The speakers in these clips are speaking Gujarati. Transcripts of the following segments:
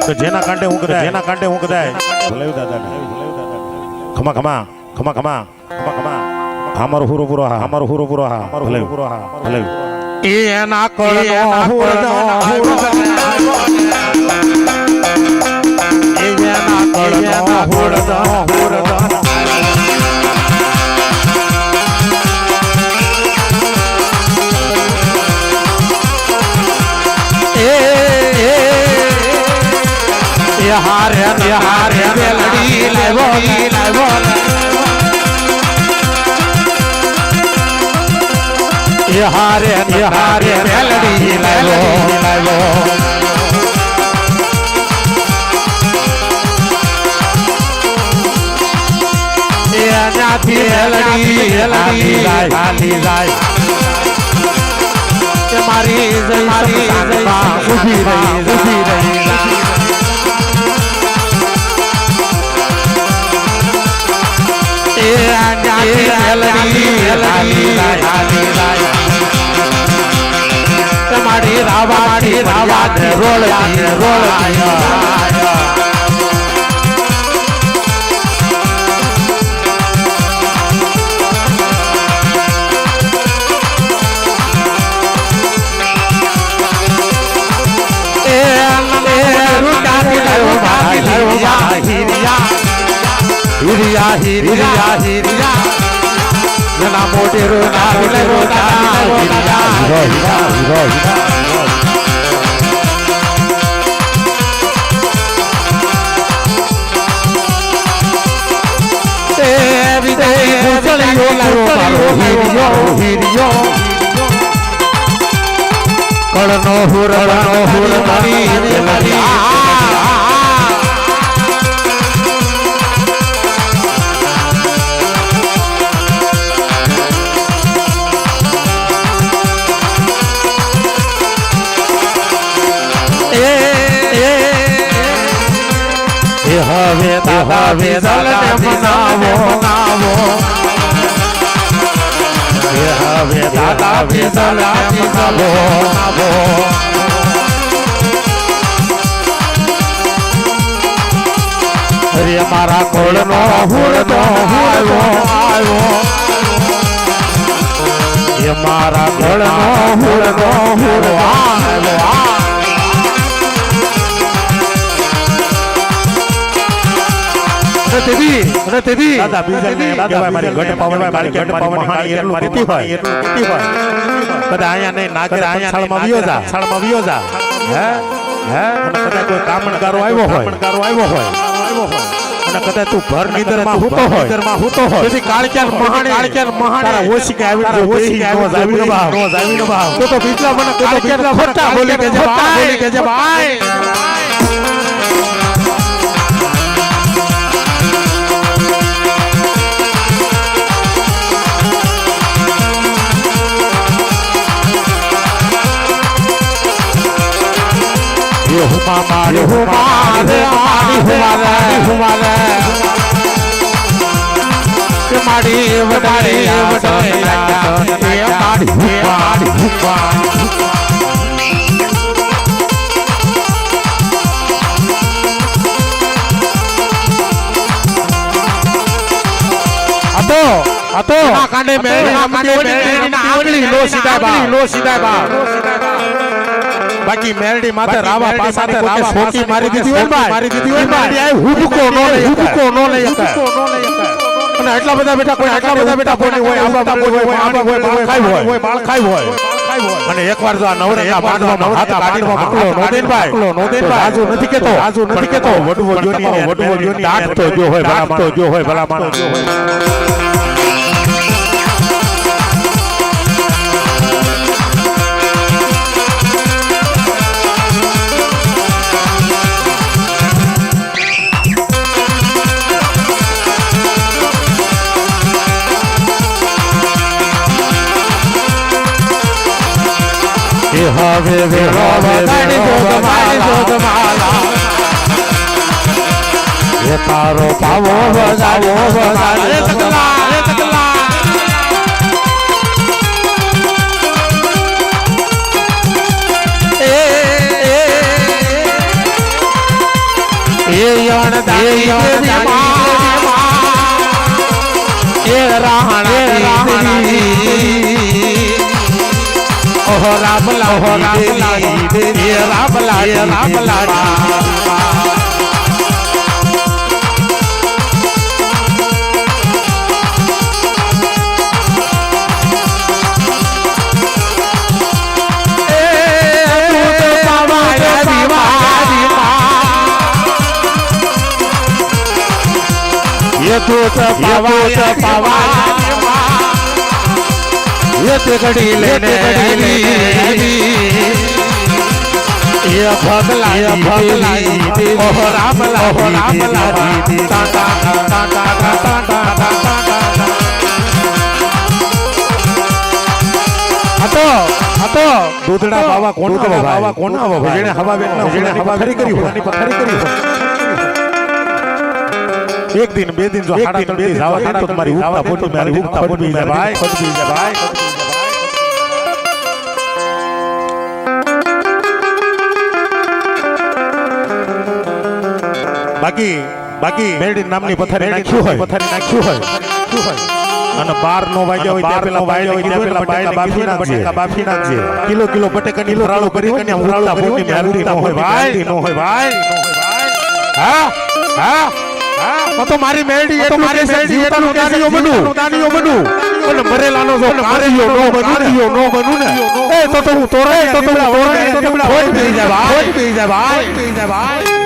જેના કાંટે હું કદાય ભલાયું દાદા ખમા ખમા ખમા ખમા ખમા ખમા અમારો હુરો પૂરો હા અમારો હુરો પૂરો હા ભલાયું પૂરો હા ભલાયું એના કળનો હુરદો એના કળનો હુરદો હુરદો હારે મેલડી લાવો હારે મેલડી લાવો એનાથી મેલડી હાલી જાય મારી ઉભી રહી તમારી રાવાડી રોળ હીરિયા ના મોટે રો કળનો હુર હવે દાદા બનાવો હવે દાદા બનાવો અરે મારા કોળનો હુરદો આવ્યો એ મારા કોળનો હુરદો આવ્યો તેવી દાદા બીજલને દાદા મારી ગઢ પાવન મહાણી એટલું પીતી હોય કદા આયા નહીં નાગર આયા છળમાં વિયો જા હે અને કદા કોઈ કામણગારો આવ્યો હોય અને કદા તું ઘર નીંદરમાં હૂતો હોય તેથી કાળક્યાર મહાણી ઓછી કે આવી નો ભાવ તો બીજલા મને ખોટા બોલી કે જબ આય હુમારે મારી વડારી હતો કાંડે મેળડી લો સીધા બા બાકી મેરડી માથે રાવા પાસાને કોઈ સોકી મારી દીધી હોય ભાઈ આ હુબકો નો લઈ અને આટલા બધા બેટા કોઈ હોય આબા હોય બાળ ખાઈ હોય અને એકવાર જો આ નવરા બાંધવામાં હાથ કાઢીમાં નોદેનભાઈ આજુ નથી કેતો વડવો જોની દાટ તો જો હોય ભલા માણસ હવે તારો પાવો બજાવો એ રાહણા ઓહો રામલા એ રામલા ये दूत पावा ये घड़ी लेने ये भगला ओह रामला टाटा હતો દૂધડા પાવા કોણ આવો ભાઈ જેણે હવા ખરી કરી હોય एक दिन बे दिन जो हाड़ा तो बे जावा था तो तुम्हारी उगता फोटो मेरी उगता फोटो भी है भाई बाकी મેરડી નામની પથારી નાખ્યું હોય અને 12 નો વાગ્યા હોય ત્યાં પેલા બાયલે કીધું પેલા બાફી નાખજે કિલો બટેકાની ફરાળો કરી કન્યા ઉગતા ફોટો મેરડી નો હોય ભાઈ હા તો મારી મેરડી એ તો મારી મેરડી એટલું દાનીઓ બનું ઓલે મરેલાનો જો કારિયો નો બનું ને એ તો હું તોરાય તો ફોટ પી જાય ભાઈ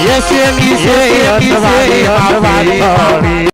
Yes,